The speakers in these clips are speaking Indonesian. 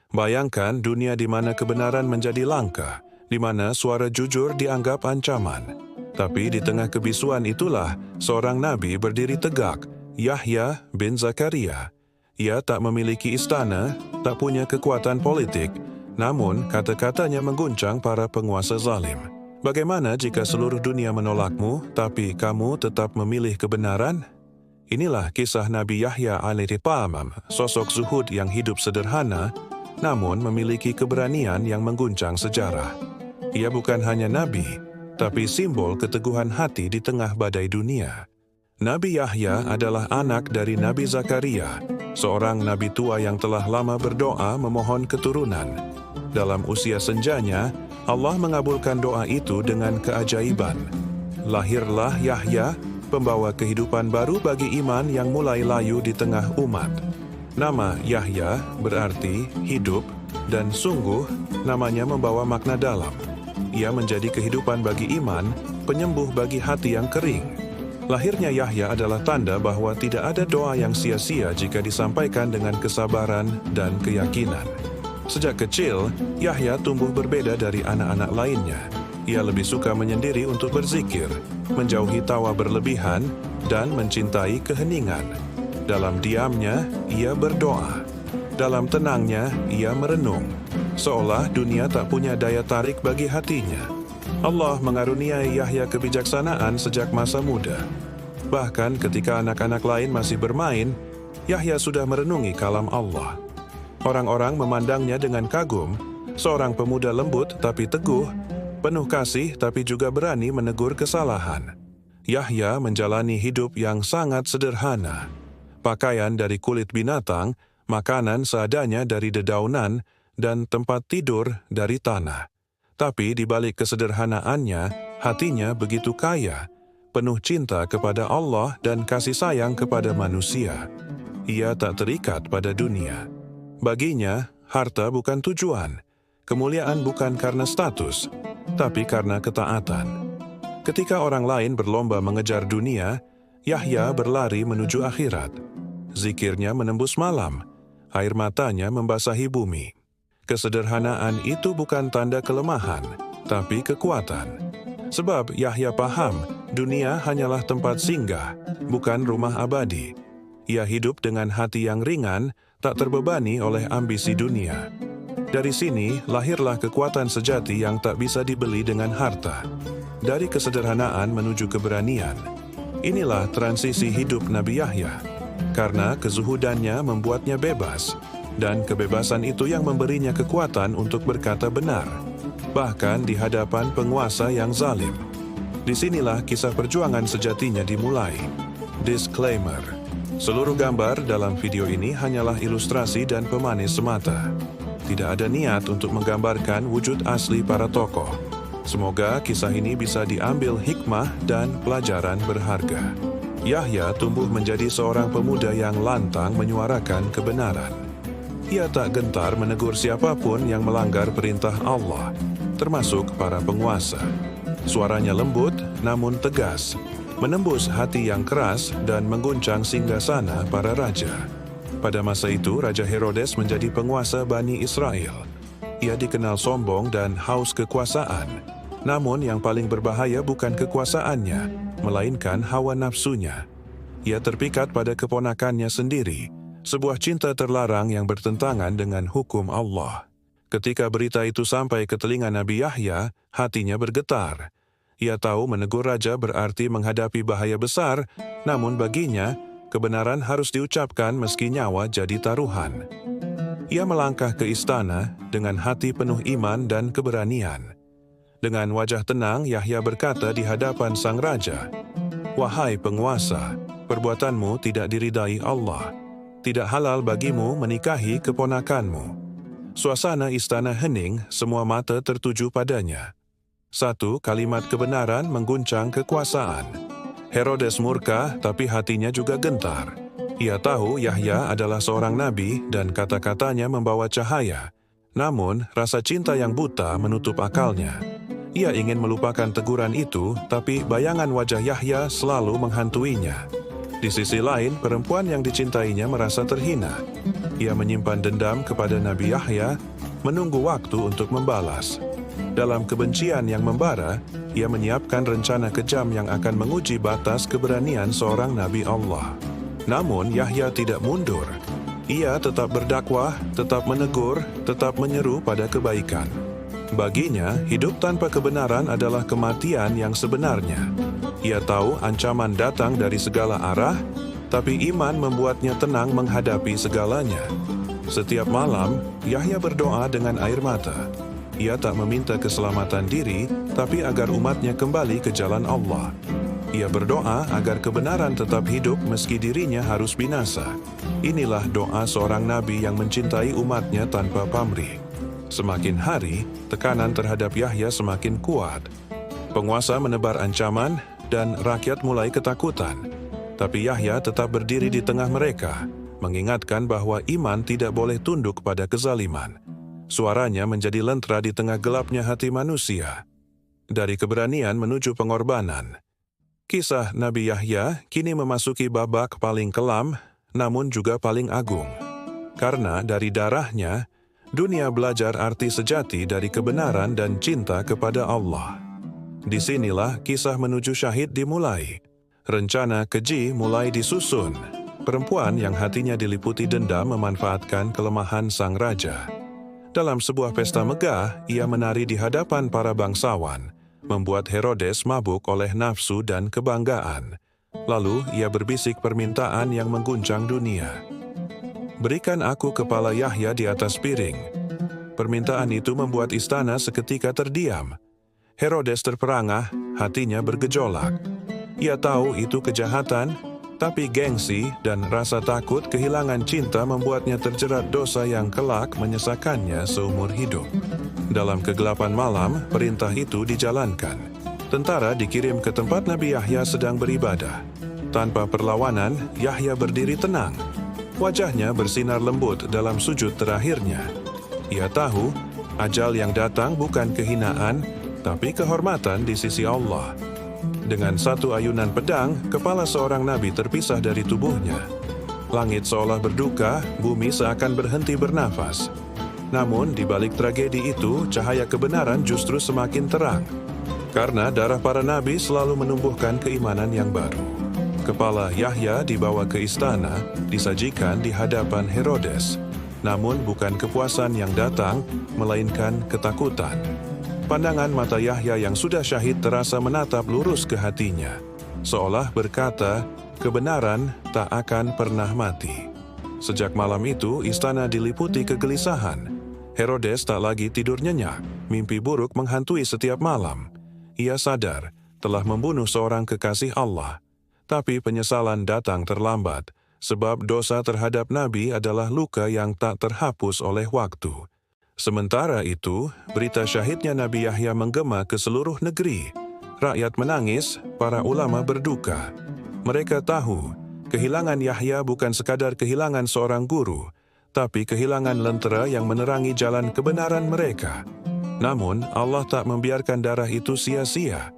Bayangkan dunia di mana kebenaran menjadi langka, di mana suara jujur dianggap ancaman. Tapi di tengah kebisuan itulah seorang nabi berdiri tegak, Yahya bin Zakaria. Ia tak memiliki istana, tak punya kekuatan politik, namun kata-katanya mengguncang para penguasa zalim. Bagaimana jika seluruh dunia menolakmu, tapi kamu tetap memilih kebenaran? Inilah kisah Nabi Yahya alaihissalam, sosok zuhud yang hidup sederhana, namun memiliki keberanian yang mengguncang sejarah. Ia bukan hanya nabi, tapi simbol keteguhan hati di tengah badai dunia. Nabi Yahya adalah anak dari Nabi Zakaria, seorang nabi tua yang telah lama berdoa memohon keturunan. Dalam usia senjanya, Allah mengabulkan doa itu dengan keajaiban. Lahirlah Yahya, pembawa kehidupan baru bagi iman yang mulai layu di tengah umat. Nama Yahya berarti hidup, dan sungguh namanya membawa makna dalam. Ia menjadi kehidupan bagi iman, penyembuh bagi hati yang kering. Lahirnya Yahya adalah tanda bahwa tidak ada doa yang sia-sia jika disampaikan dengan kesabaran dan keyakinan. Sejak kecil, Yahya tumbuh berbeda dari anak-anak lainnya. Ia lebih suka menyendiri untuk berzikir, menjauhi tawa berlebihan, dan mencintai keheningan. Dalam diamnya, ia berdoa. Dalam tenangnya, ia merenung. Seolah dunia tak punya daya tarik bagi hatinya. Allah mengaruniai Yahya kebijaksanaan sejak masa muda. Bahkan ketika anak-anak lain masih bermain, Yahya sudah merenungi kalam Allah. Orang-orang memandangnya dengan kagum, seorang pemuda lembut tapi teguh, penuh kasih tapi juga berani menegur kesalahan. Yahya menjalani hidup yang sangat sederhana. Pakaian dari kulit binatang, makanan seadanya dari dedaunan, dan tempat tidur dari tanah. Tapi di balik kesederhanaannya, hatinya begitu kaya, penuh cinta kepada Allah dan kasih sayang kepada manusia. Ia tak terikat pada dunia. Baginya, harta bukan tujuan, kemuliaan bukan karena status, tapi karena ketaatan. Ketika orang lain berlomba mengejar dunia, Yahya berlari menuju akhirat. Zikirnya menembus malam, air matanya membasahi bumi. Kesederhanaan itu bukan tanda kelemahan, tapi kekuatan. Sebab Yahya paham, dunia hanyalah tempat singgah, bukan rumah abadi. Ia hidup dengan hati yang ringan, tak terbebani oleh ambisi dunia. Dari sini lahirlah kekuatan sejati yang tak bisa dibeli dengan harta. Dari kesederhanaan menuju keberanian. Inilah transisi hidup Nabi Yahya. Karena kezuhudannya membuatnya bebas, dan kebebasan itu yang memberinya kekuatan untuk berkata benar, bahkan di hadapan penguasa yang zalim. Disinilah kisah perjuangan sejatinya dimulai. Disclaimer: seluruh gambar dalam video ini hanyalah ilustrasi dan pemanis semata. Tidak ada niat untuk menggambarkan wujud asli para tokoh. Semoga kisah ini bisa diambil hikmah dan pelajaran berharga. Yahya tumbuh menjadi seorang pemuda yang lantang menyuarakan kebenaran. Ia tak gentar menegur siapapun yang melanggar perintah Allah, termasuk para penguasa. Suaranya lembut namun tegas, menembus hati yang keras dan mengguncang singgasana para raja. Pada masa itu, Raja Herodes menjadi penguasa Bani Israel. Ia dikenal sombong dan haus kekuasaan. Namun yang paling berbahaya bukan kekuasaannya, melainkan hawa nafsunya. Ia terpikat pada keponakannya sendiri, sebuah cinta terlarang yang bertentangan dengan hukum Allah. Ketika berita itu sampai ke telinga Nabi Yahya, hatinya bergetar. Ia tahu menegur raja berarti menghadapi bahaya besar, namun baginya, kebenaran harus diucapkan meski nyawa jadi taruhan. Ia melangkah ke istana dengan hati penuh iman dan keberanian. Dengan wajah tenang, Yahya berkata di hadapan sang raja, "Wahai penguasa, perbuatanmu tidak diridai Allah. Tidak halal bagimu menikahi keponakanmu." Suasana istana hening, semua mata tertuju padanya. Satu kalimat kebenaran mengguncang kekuasaan. Herodes murka, tapi hatinya juga gentar. Ia tahu Yahya adalah seorang nabi dan kata-katanya membawa cahaya. Namun, rasa cinta yang buta menutup akalnya. Ia ingin melupakan teguran itu, tapi bayangan wajah Yahya selalu menghantuinya. Di sisi lain, perempuan yang dicintainya merasa terhina. Ia menyimpan dendam kepada Nabi Yahya, menunggu waktu untuk membalas. Dalam kebencian yang membara, ia menyiapkan rencana kejam yang akan menguji batas keberanian seorang Nabi Allah. Namun Yahya tidak mundur. Ia tetap berdakwah, tetap menegur, tetap menyeru pada kebaikan. Baginya, hidup tanpa kebenaran adalah kematian yang sebenarnya. Ia tahu ancaman datang dari segala arah, tapi iman membuatnya tenang menghadapi segalanya. Setiap malam, Yahya berdoa dengan air mata. Ia tak meminta keselamatan diri, tapi agar umatnya kembali ke jalan Allah. Ia berdoa agar kebenaran tetap hidup meski dirinya harus binasa. Inilah doa seorang nabi yang mencintai umatnya tanpa pamrih. Semakin hari, tekanan terhadap Yahya semakin kuat. Penguasa menebar ancaman dan rakyat mulai ketakutan. Tapi Yahya tetap berdiri di tengah mereka, mengingatkan bahwa iman tidak boleh tunduk pada kezaliman. Suaranya menjadi lentera di tengah gelapnya hati manusia. Dari keberanian menuju pengorbanan. Kisah Nabi Yahya kini memasuki babak paling kelam, namun juga paling agung. Karena dari darahnya, dunia belajar arti sejati dari kebenaran dan cinta kepada Allah. Disinilah kisah menuju syahid dimulai. Rencana keji mulai disusun. Perempuan yang hatinya diliputi dendam memanfaatkan kelemahan sang raja. Dalam sebuah pesta megah, ia menari di hadapan para bangsawan, membuat Herodes mabuk oleh nafsu dan kebanggaan. Lalu ia berbisik permintaan yang mengguncang dunia. Berikan aku kepala Yahya di atas piring. Permintaan itu membuat istana seketika terdiam. Herodes terperangah, hatinya bergejolak. Ia tahu itu kejahatan, tapi gengsi dan rasa takut kehilangan cinta membuatnya terjerat dosa yang kelak menyesakannya seumur hidup. Dalam kegelapan malam, perintah itu dijalankan. Tentara dikirim ke tempat Nabi Yahya sedang beribadah. Tanpa perlawanan, Yahya berdiri tenang. Wajahnya bersinar lembut dalam sujud terakhirnya. Ia tahu, ajal yang datang bukan kehinaan, tapi kehormatan di sisi Allah. Dengan satu ayunan pedang, kepala seorang nabi terpisah dari tubuhnya. Langit seolah berduka, bumi seakan berhenti bernafas. Namun, di balik tragedi itu, cahaya kebenaran justru semakin terang. Karena darah para nabi selalu menumbuhkan keimanan yang baru. Kepala Yahya dibawa ke istana, disajikan di hadapan Herodes. Namun, bukan kepuasan yang datang, melainkan ketakutan. Pandangan mata Yahya yang sudah syahid terasa menatap lurus ke hatinya, seolah berkata, kebenaran tak akan pernah mati. Sejak malam itu, istana diliputi kegelisahan. Herodes tak lagi tidur nyenyak, mimpi buruk menghantui setiap malam. Ia sadar telah membunuh seorang kekasih Allah, tapi penyesalan datang terlambat, sebab dosa terhadap Nabi adalah luka yang tak terhapus oleh waktu. Sementara itu, berita syahidnya Nabi Yahya menggema ke seluruh negeri. Rakyat menangis, para ulama berduka. Mereka tahu, kehilangan Yahya bukan sekadar kehilangan seorang guru, tapi kehilangan lentera yang menerangi jalan kebenaran mereka. Namun, Allah tak membiarkan darah itu sia-sia.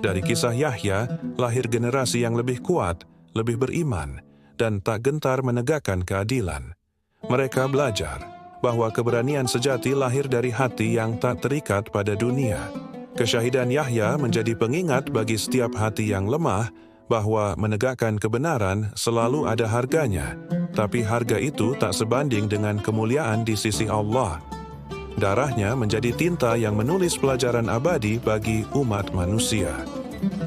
Dari kisah Yahya, lahir generasi yang lebih kuat, lebih beriman, dan tak gentar menegakkan keadilan. Mereka belajar bahwa keberanian sejati lahir dari hati yang tak terikat pada dunia. Kesyahidan Yahya menjadi pengingat bagi setiap hati yang lemah bahwa menegakkan kebenaran selalu ada harganya, tapi harga itu tak sebanding dengan kemuliaan di sisi Allah. Darahnya menjadi tinta yang menulis pelajaran abadi bagi umat manusia.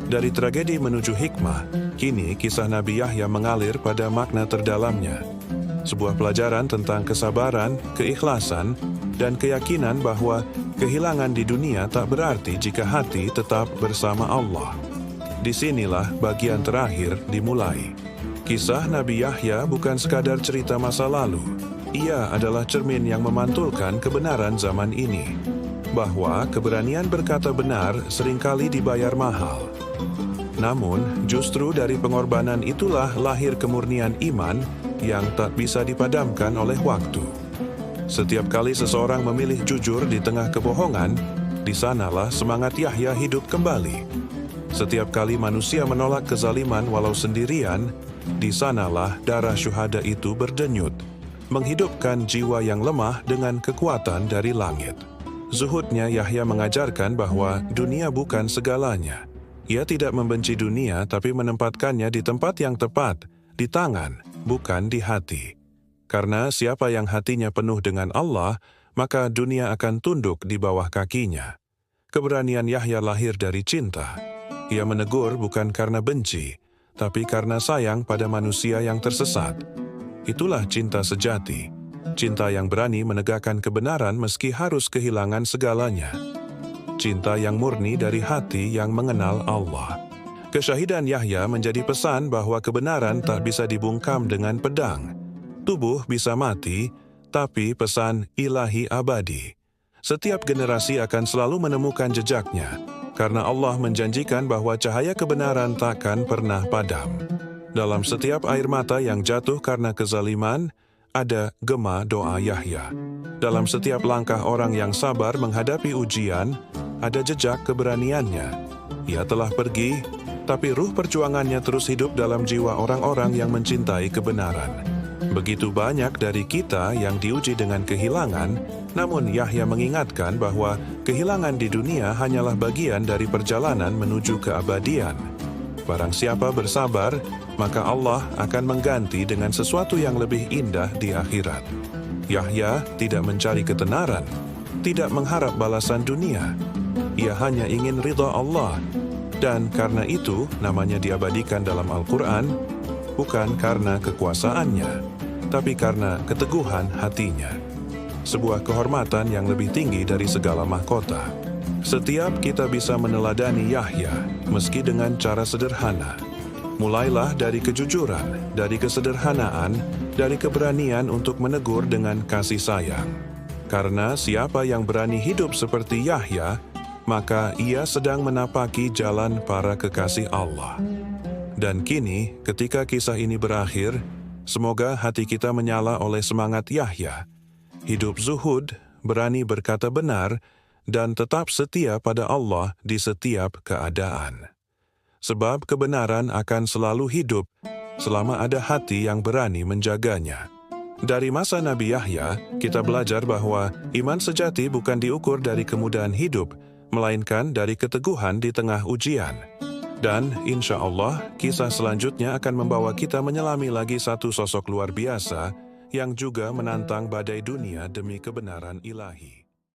Dari tragedi menuju hikmah, kini kisah Nabi Yahya mengalir pada makna terdalamnya. Sebuah pelajaran tentang kesabaran, keikhlasan, dan keyakinan bahwa kehilangan di dunia tak berarti jika hati tetap bersama Allah. Disinilah bagian terakhir dimulai. Kisah Nabi Yahya bukan sekadar cerita masa lalu. Ia adalah cermin yang memantulkan kebenaran zaman ini. Bahwa keberanian berkata benar seringkali dibayar mahal. Namun, justru dari pengorbanan itulah lahir kemurnian iman yang tak bisa dipadamkan oleh waktu. Setiap kali seseorang memilih jujur di tengah kebohongan, di sanalah semangat Yahya hidup kembali. Setiap kali manusia menolak kezaliman walau sendirian, di sanalah darah syuhada itu berdenyut. menghidupkan jiwa yang lemah dengan kekuatan dari langit. Zuhudnya Yahya mengajarkan bahwa dunia bukan segalanya. Ia tidak membenci dunia tapi menempatkannya di tempat yang tepat, di tangan, bukan di hati. Karena siapa yang hatinya penuh dengan Allah, maka dunia akan tunduk di bawah kakinya. Keberanian Yahya lahir dari cinta. Ia menegur bukan karena benci, tapi karena sayang pada manusia yang tersesat. Itulah cinta sejati, cinta yang berani menegakkan kebenaran meski harus kehilangan segalanya. Cinta yang murni dari hati yang mengenal Allah. Kesyahidan Yahya menjadi pesan bahwa kebenaran tak bisa dibungkam dengan pedang. Tubuh bisa mati, tapi pesan ilahi abadi. Setiap generasi akan selalu menemukan jejaknya, karena Allah menjanjikan bahwa cahaya kebenaran takkan pernah padam. Dalam setiap air mata yang jatuh karena kezaliman, ada gema doa Yahya. Dalam setiap langkah orang yang sabar menghadapi ujian, ada jejak keberaniannya. Ia telah pergi, tapi ruh perjuangannya terus hidup dalam jiwa orang-orang yang mencintai kebenaran. Begitu banyak dari kita yang diuji dengan kehilangan, namun Yahya mengingatkan bahwa kehilangan di dunia hanyalah bagian dari perjalanan menuju keabadian. Barang siapa bersabar, maka Allah akan mengganti dengan sesuatu yang lebih indah di akhirat. Yahya tidak mencari ketenaran, tidak mengharap balasan dunia. Ia hanya ingin ridha Allah, dan karena itu namanya diabadikan dalam Al-Quran, bukan karena kekuasaannya, tapi karena keteguhan hatinya. Sebuah kehormatan yang lebih tinggi dari segala mahkota. Setiap kita bisa meneladani Yahya, meski dengan cara sederhana. Mulailah dari kejujuran, dari kesederhanaan, dari keberanian untuk menegur dengan kasih sayang. Karena siapa yang berani hidup seperti Yahya, maka ia sedang menapaki jalan para kekasih Allah. Dan kini, ketika kisah ini berakhir, semoga hati kita menyala oleh semangat Yahya. Hidup zuhud, berani berkata benar, dan tetap setia pada Allah di setiap keadaan. Sebab kebenaran akan selalu hidup selama ada hati yang berani menjaganya. Dari masa Nabi Yahya, kita belajar bahwa iman sejati bukan diukur dari kemudahan hidup, melainkan dari keteguhan di tengah ujian. Dan insya Allah, kisah selanjutnya akan membawa kita menyelami lagi satu sosok luar biasa yang juga menantang badai dunia demi kebenaran ilahi.